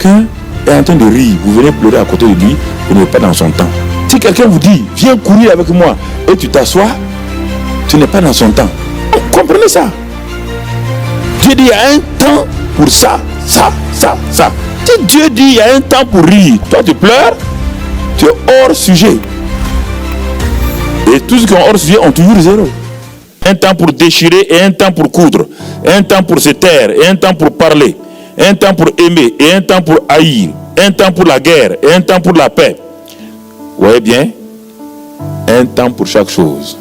quelqu'un est en train de rire, vous venez pleurer à côté de lui, vous n'êtes pas dans son temps. Si quelqu'un vous dit, viens courir avec moi, et tu t'assois, tu n'es pas dans son temps. Comprenez ça. Dieu dit, il y a un temps pour ça. Si Dieu dit, il y a un temps pour rire, toi tu pleures, tu es hors sujet. Et tous ceux qui ont hors sujet ont toujours zéro. Un temps pour déchirer et un temps pour coudre. Un temps pour se taire et un temps pour parler. Un temps pour aimer et un temps pour haïr. Un temps pour la guerre et un temps pour la paix. Vous voyez bien? Un temps pour chaque chose.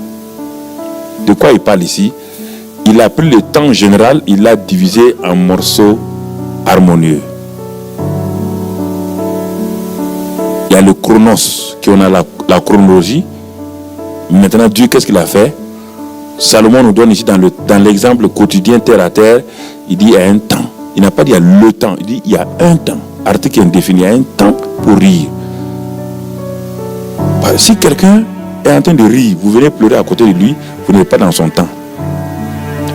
De quoi il parle ici? Il a pris le temps général, il l'a divisé en morceaux harmonieux. Il y a le chronos, qui on a la chronologie. Maintenant, Dieu, qu'est-ce qu'il a fait? Salomon nous donne ici dans l'exemple quotidien terre à terre, il dit il y a un temps. Il n'a pas dit il y a le temps, il dit il y a un temps. Article indéfini, il y a un temps pour rire. Si quelqu'un est en train de rire, vous venez pleurer à côté de lui, vous n'êtes pas dans son temps.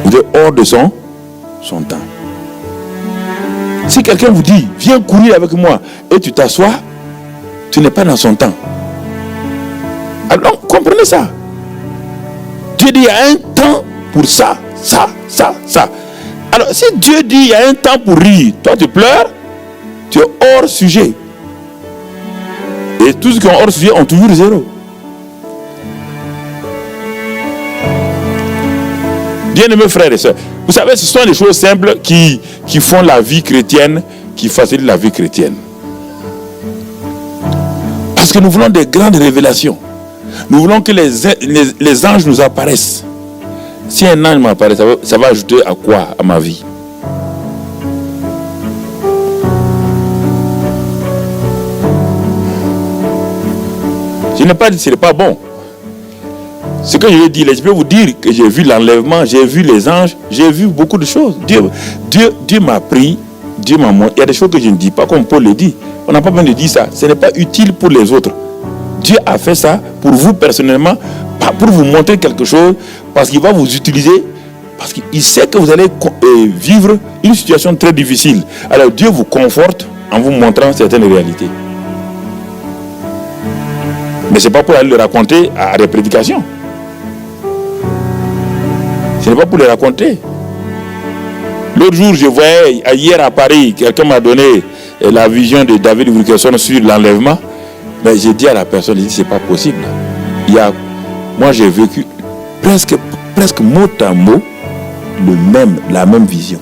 Vous êtes hors de son temps. Si quelqu'un vous dit, viens courir avec moi, et tu t'assois, tu n'es pas dans son temps. Alors, comprenez ça. Dieu dit, il y a un temps pour ça. Alors, si Dieu dit, il y a un temps pour rire, toi tu pleures, tu es hors sujet. Et tous ceux qui ont hors sujet ont toujours zéro. Bien-aimés frères et sœurs, vous savez, ce sont des choses simples qui font la vie chrétienne, qui facilitent la vie chrétienne. Parce que nous voulons des grandes révélations. Nous voulons que les anges nous apparaissent. Si un ange m'apparaît, ça va ajouter à quoi à ma vie? Je n'ai pas dit que ce n'est pas bon. Ce que je veux dire, je peux vous dire que j'ai vu l'enlèvement, j'ai vu les anges, j'ai vu beaucoup de choses. Dieu m'a pris, Dieu m'a montré. Il y a des choses que je ne dis pas comme Paul le dit. On n'a pas besoin de dire ça. Ce n'est pas utile pour les autres. Dieu a fait ça pour vous personnellement, pas pour vous montrer quelque chose, parce qu'il va vous utiliser, parce qu'il sait que vous allez vivre une situation très difficile. Alors Dieu vous conforte en vous montrant certaines réalités. Mais ce n'est pas pour aller le raconter à des prédications. Ce n'est pas pour le raconter. L'autre jour, je voyais, hier à Paris, quelqu'un m'a donné la vision de David Wilkerson sur l'enlèvement. Mais j'ai dit à la personne, j'ai dit, c'est pas possible. Moi, j'ai vécu presque mot à mot la même vision.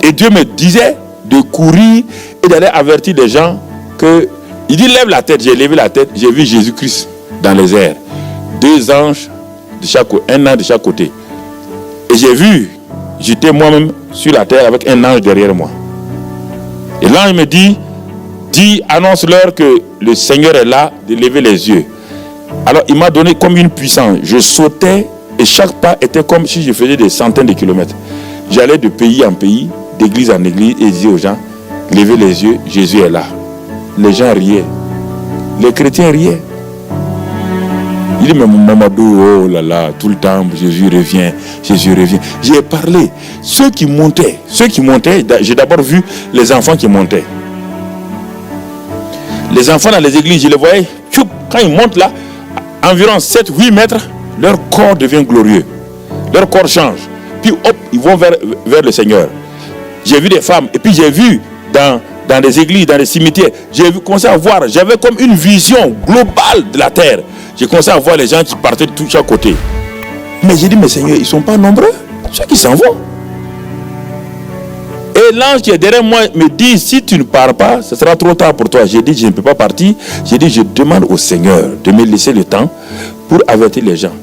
Et Dieu me disait de courir et d'aller avertir les gens que... Il dit, lève la tête. J'ai levé la tête, j'ai vu Jésus-Christ dans les airs. 2 anges, un ange de chaque côté. Et j'ai vu, j'étais moi-même sur la terre avec un ange derrière moi. Et l'ange me dit, annonce-leur que le Seigneur est là, de lever les yeux. Alors il m'a donné comme une puissance. Je sautais et chaque pas était comme si je faisais des centaines de kilomètres. J'allais de pays en pays, d'église en église et disais aux gens, levez les yeux, Jésus est là. Les gens riaient. Les chrétiens riaient. Il dit, mais Mamadou, oh là là, tout le temps, Jésus revient. J'ai parlé. Ceux qui montaient, j'ai d'abord vu les enfants qui montaient. Les enfants dans les églises, je les voyais, quand ils montent là, environ 7-8 mètres, leur corps devient glorieux. Leur corps change. Puis hop, ils vont vers le Seigneur. J'ai vu des femmes, et puis j'ai vu dans des églises, dans des cimetières, j'ai commencé à voir, j'avais comme une vision globale de la terre. J'ai commencé à voir les gens qui partaient de tous chaque côté. Mais j'ai dit, mais Seigneur, ils ne sont pas nombreux, ceux qui s'en vont. Et l'ange qui est derrière moi me dit, si tu ne pars pas, ce sera trop tard pour toi. J'ai dit, je ne peux pas partir. J'ai dit, je demande au Seigneur de me laisser le temps pour avertir les gens.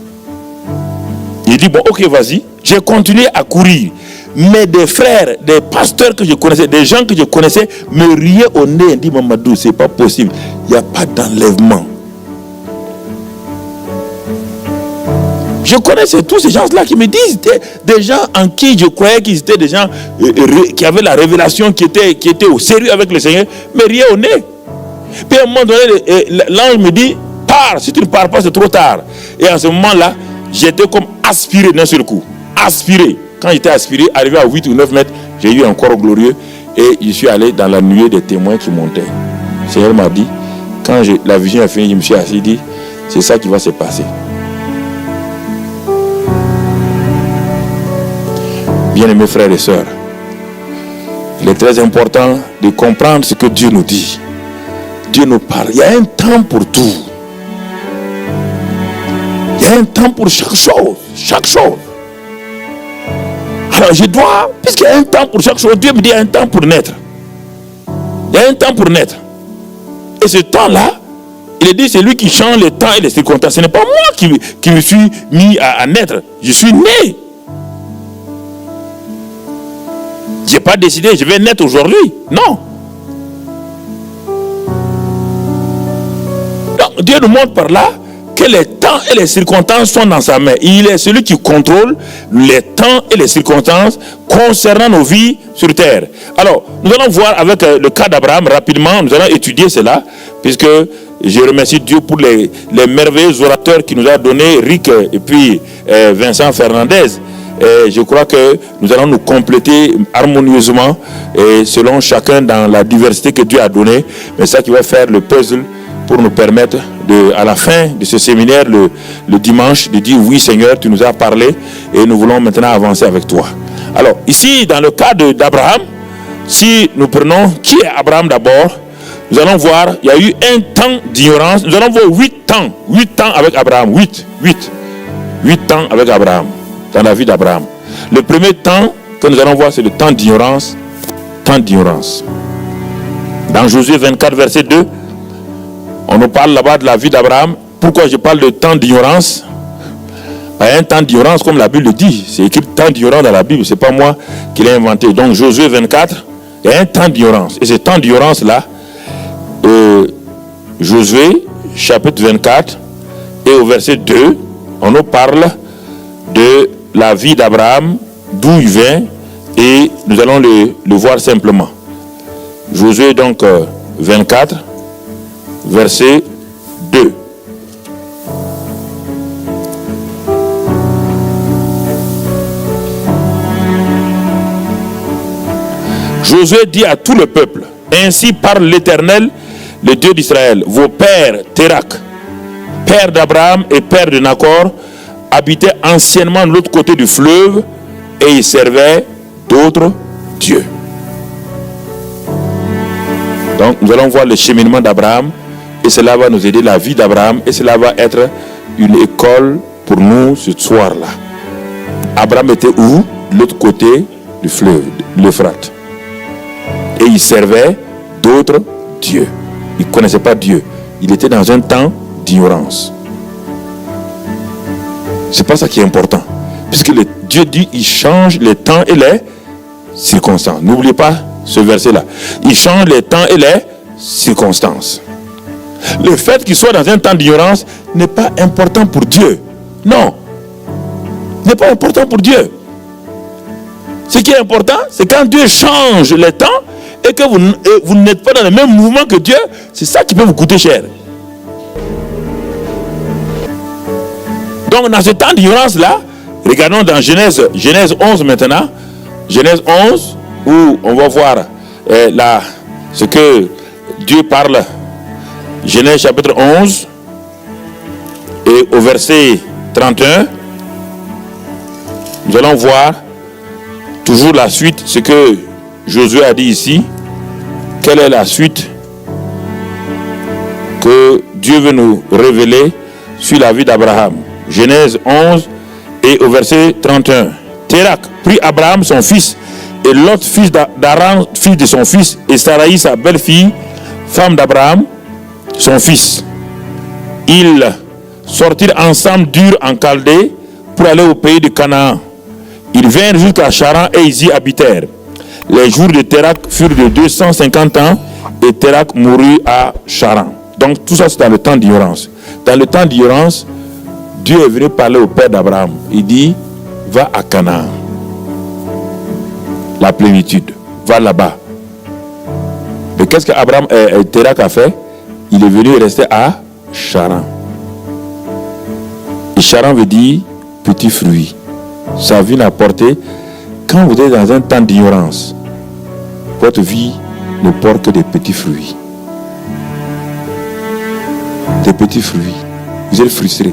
Il dit, bon, ok, vas-y. J'ai continué à courir. Mais des frères, des pasteurs que je connaissais, des gens que je connaissais, me riaient au nez et disent, Mamadou, c'est pas possible. Il n'y a pas d'enlèvement. Je connaissais tous ces gens-là qui me disent, des gens en qui je croyais qu'ils étaient des gens qui avaient la révélation, qui étaient au sérieux avec le Seigneur, mais riaient au nez. Puis à un moment donné, l'ange me dit, pars, si tu ne pars pas, c'est trop tard. Et à ce moment-là, j'étais comme aspiré d'un seul coup. Aspiré. quand j'étais aspiré, arrivé à 8 ou 9 mètres, j'ai eu un corps glorieux et je suis allé dans la nuée des témoins qui montaient. Le Seigneur m'a dit, quand la vision est finie, je me suis assis et dit, c'est ça qui va se passer. Bien-aimés frères et sœurs, il est très important de comprendre ce que Dieu nous dit. Dieu nous parle. Il y a un temps pour tout. Il y a un temps pour chaque chose. Chaque chose. Alors je dois, puisqu'il y a un temps pour chaque chose, Dieu me dit il y a un temps pour naître. Il y a un temps pour naître. Et ce temps-là, il dit c'est lui qui change les temps et les circonstances. Ce n'est pas moi qui me suis mis à naître. Je suis né. Je n'ai pas décidé, je vais naître aujourd'hui. Non. Donc, Dieu nous montre par là que les temps et les circonstances sont dans sa main. Il est celui qui contrôle les temps et les circonstances concernant nos vies sur terre. Alors, nous allons voir avec le cas d'Abraham rapidement. Nous allons étudier cela, puisque je remercie Dieu pour les merveilleux orateurs qu'il nous a donnés, Rick et puis Vincent Fernandez. Et je crois que nous allons nous compléter harmonieusement et selon chacun dans la diversité que Dieu a donnée. Mais ça qui va faire le puzzle pour nous permettre à la fin de ce séminaire le dimanche de dire oui Seigneur, tu nous as parlé et nous voulons maintenant avancer avec toi. Alors ici dans le cas d'Abraham, si nous prenons qui est Abraham d'abord, nous allons voir, il y a eu un temps d'ignorance. Nous allons voir 8 ans avec Abraham, 8 ans avec Abraham. Dans la vie d'Abraham. Le premier temps que nous allons voir, c'est le temps d'ignorance. Temps d'ignorance. Dans Josué 24, verset 2, on nous parle là-bas de la vie d'Abraham. Pourquoi je parle de temps d'ignorance? Il y a un temps d'ignorance, comme la Bible le dit. C'est écrit temps d'ignorance dans la Bible. Ce n'est pas moi qui l'ai inventé. Donc Josué 24, il y a un temps d'ignorance. Et ce temps d'ignorance-là, Josué, chapitre 24, et au verset 2, on nous parle de la vie d'Abraham, d'où il vient, et nous allons le voir simplement. Josué donc 24, verset 2. Josué dit à tout le peuple, ainsi parle l'Éternel, le Dieu d'Israël, vos pères, Térak, père d'Abraham et père de Nacor, habitaient anciennement de l'autre côté du fleuve et ils servaient d'autres dieux. Donc nous allons voir le cheminement d'Abraham et cela va nous aider la vie d'Abraham et cela va être une école pour nous ce soir-là. Abraham était où? De l'autre côté du fleuve, l'Euphrate. Et il servait d'autres dieux. Il ne connaissait pas Dieu. Il était dans un temps d'ignorance. C'est pas ça qui est important. Puisque Dieu dit, il change les temps et les circonstances. N'oubliez pas ce verset-là. Il change les temps et les circonstances. Le fait qu'il soit dans un temps d'ignorance n'est pas important pour Dieu. Non. N'est pas important pour Dieu. Ce qui est important, c'est quand Dieu change les temps et que vous n'êtes pas dans le même mouvement que Dieu, c'est ça qui peut vous coûter cher. Donc dans ce temps d'ignorance-là, regardons dans Genèse 11 maintenant. Genèse 11, où on va voir ce que Dieu parle. Genèse chapitre 11 et au verset 31, nous allons voir toujours la suite, ce que Josué a dit ici. Quelle est la suite que Dieu veut nous révéler sur la vie d'Abraham? Genèse 11 et au verset 31. Térak prit Abraham son fils et Lot fils d'Aran, fils de son fils, et Saraï sa belle-fille, femme d'Abraham, son fils. Ils sortirent ensemble d'Ur en Chaldée pour aller au pays de Canaan. Ils vinrent jusqu'à Charan et ils y habitèrent. Les jours de Térak furent de 250 ans et Térak mourut à Charan. Donc tout ça c'est dans le temps d'ignorance. Dans le temps d'ignorance, Dieu est venu parler au père d'Abraham. Il dit, va à Canaan. La plénitude. Va là-bas. Mais qu'est-ce que Térak a fait? Il est venu rester à Charan. Et Charan veut dire petit fruit. Sa vie n'a porté quand vous êtes dans un temps d'ignorance, votre vie ne porte que des petits fruits. Des petits fruits. Vous êtes frustré.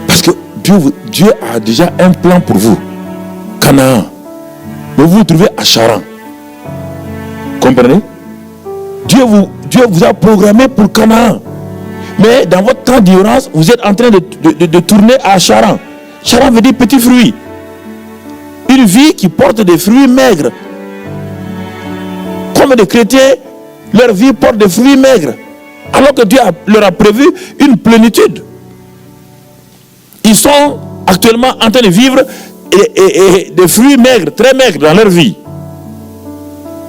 Parce que Dieu a déjà un plan pour vous. Canaan. Mais vous vous trouvez à Charan. Comprenez? Dieu vous a programmé pour Canaan. Mais dans votre temps d'ignorance, vous êtes en train de tourner à Charan. Charan veut dire petit fruit. Une vie qui porte des fruits maigres. Comme des chrétiens, leur vie porte des fruits maigres. Alors que Dieu leur a prévu une plénitude. Ils sont actuellement en train de vivre des fruits maigres, très maigres dans leur vie.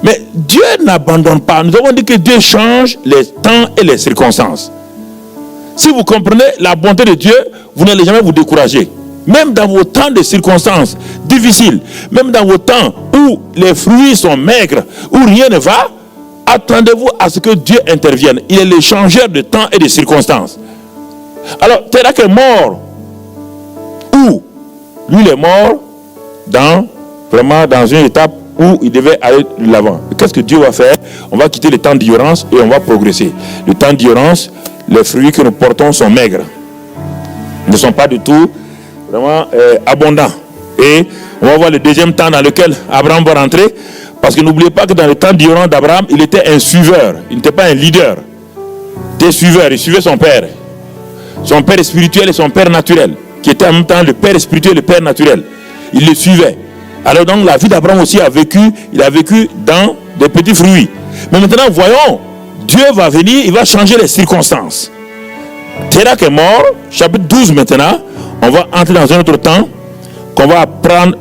Mais Dieu n'abandonne pas. Nous avons dit que Dieu change les temps et les circonstances. Si vous comprenez la bonté de Dieu, vous n'allez jamais vous décourager. Même dans vos temps de circonstances difficiles, même dans vos temps où les fruits sont maigres, où rien ne va, attendez-vous à ce que Dieu intervienne. Il est le changeur de temps et de circonstances. Alors, Térak est mort. Où? Lui, il est mort vraiment dans une étape où il devait aller de l'avant. Qu'est-ce que Dieu va faire? On va quitter le temps d'ignorance et on va progresser. Le temps d'ignorance, les fruits que nous portons sont maigres. Ils ne sont pas du tout vraiment abondants. Et on va voir le deuxième temps dans lequel Abraham va rentrer. Parce que n'oubliez pas que dans le temps d'ignorance d'Abraham, il était un suiveur. Il n'était pas un leader. Il était suiveur. Il suivait son père. Son père spirituel et son père naturel. Qui était en même temps le père spirituel et le père naturel. Il le suivait. Alors donc la vie d'Abraham aussi il a vécu dans des petits fruits. Mais maintenant voyons, Dieu va venir, il va changer les circonstances. Térak est mort, chapitre 12 maintenant, on va entrer dans un autre temps qu'on va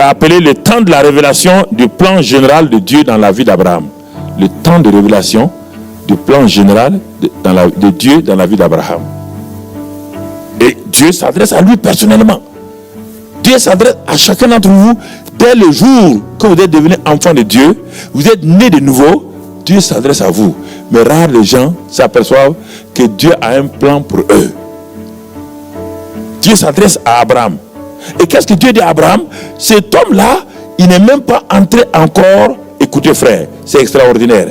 appeler le temps de la révélation du plan général de Dieu dans la vie d'Abraham. Le temps de révélation du plan général de Dieu dans la vie d'Abraham. Et Dieu s'adresse à lui personnellement. Dieu s'adresse à chacun d'entre vous. Dès le jour que vous êtes devenu enfant de Dieu, vous êtes né de nouveau, Dieu s'adresse à vous. Mais rares les gens s'aperçoivent que Dieu a un plan pour eux. Dieu s'adresse à Abraham. Et qu'est-ce que Dieu dit à Abraham? Cet homme-là, il n'est même pas entré encore. Écoutez frère, c'est extraordinaire.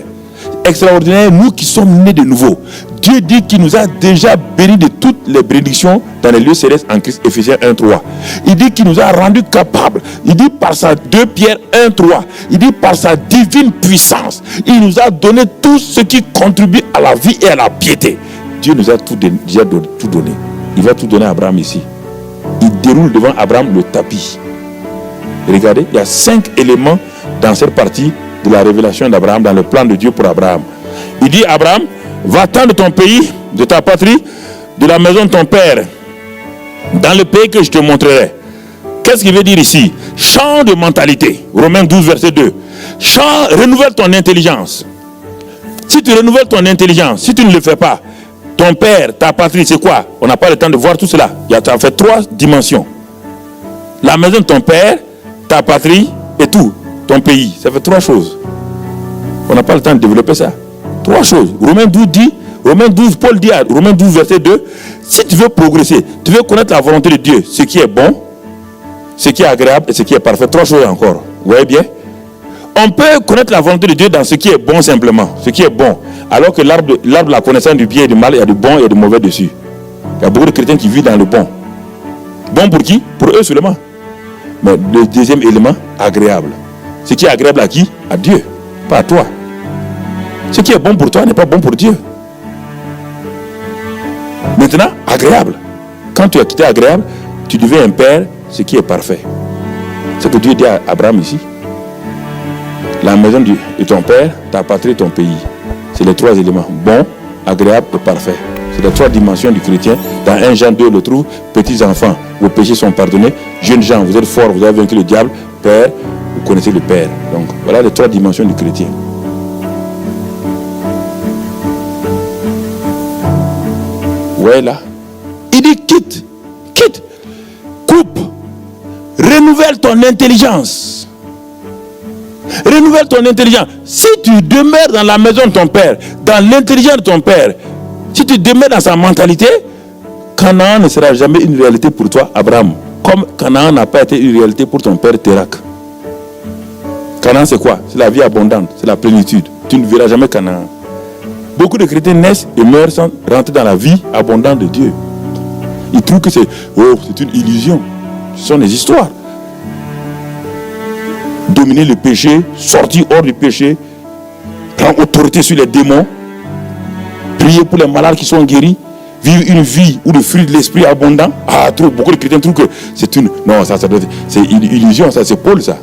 Extraordinaire, nous qui sommes nés de nouveau. Dieu dit qu'il nous a déjà bénis de toutes les bénédictions dans les lieux célestes en Christ, Éphésiens 1:3. Il dit qu'il nous a rendus capables. Il dit par sa 2 Pierre 1:3. Il dit par sa divine puissance. Il nous a donné tout ce qui contribue à la vie et à la piété. Dieu nous a tout donné. Il va tout donner à Abraham ici. Il déroule devant Abraham le tapis. Regardez, il y a 5 éléments dans cette partie de la révélation d'Abraham, dans le plan de Dieu pour Abraham. Il dit Abraham, va-t'en de ton pays, de ta patrie, de la maison de ton père, dans le pays que je te montrerai. Qu'est-ce qu'il veut dire ici? Change de mentalité. Romains 12, verset 2. Renouvelle ton intelligence. Si tu renouvelles ton intelligence, si tu ne le fais pas, ton père, ta patrie, c'est quoi? On n'a pas le temps de voir tout cela. Il y a fait 3 dimensions. La maison de ton père, ta patrie et tout. Ton pays. Ça fait 3 choses. On n'a pas le temps de développer ça. 3 choses. Romains 12, Paul dit à Romains 12, verset 2, si tu veux progresser, tu veux connaître la volonté de Dieu, ce qui est bon, ce qui est agréable et ce qui est parfait. 3 choses encore. Vous voyez bien? On peut connaître la volonté de Dieu dans ce qui est bon simplement. Ce qui est bon. Alors que l'arbre de la connaissance du bien et du mal, il y a du bon et il y a du mauvais dessus. Il y a beaucoup de chrétiens qui vivent dans le bon. Bon pour qui? Pour eux seulement. Mais le deuxième élément, agréable. Ce qui est agréable à qui? À Dieu, pas à toi. Ce qui est bon pour toi n'est pas bon pour Dieu. Maintenant, agréable. Quand tu as quitté agréable, tu deviens un père, ce qui est parfait. C'est ce que Dieu dit à Abraham ici. La maison de ton père, ta patrie et ton pays. C'est les 3 éléments. Bon, agréable et parfait. C'est les 3 dimensions du chrétien. Dans 1 Jean 2, on le trouve. Petits enfants, vos péchés sont pardonnés. Jeunes gens, vous êtes forts, vous avez vaincu le diable. Père, vous connaissez le Père. Donc, voilà les 3 dimensions du chrétien. Ouais, là. Il dit quitte, coupe, renouvelle ton intelligence. Renouvelle ton intelligence. Si tu demeures dans la maison de ton père, dans l'intelligence de ton père, si tu demeures dans sa mentalité, Canaan ne sera jamais une réalité pour toi, Abraham. Comme Canaan n'a pas été une réalité pour ton père Térak. Canaan, c'est quoi? C'est la vie abondante, c'est la plénitude. Tu ne verras jamais Canaan. Beaucoup de chrétiens naissent et meurent sans rentrer dans la vie abondante de Dieu. Ils trouvent que c'est une illusion. Ce sont des histoires. Dominer le péché, sortir hors du péché, prendre autorité sur les démons, prier pour les malades qui sont guéris, vivre une vie où le fruit de l'esprit est abondant. Beaucoup de chrétiens trouvent que c'est une... Non, c'est une illusion, ça c'est Paul ça.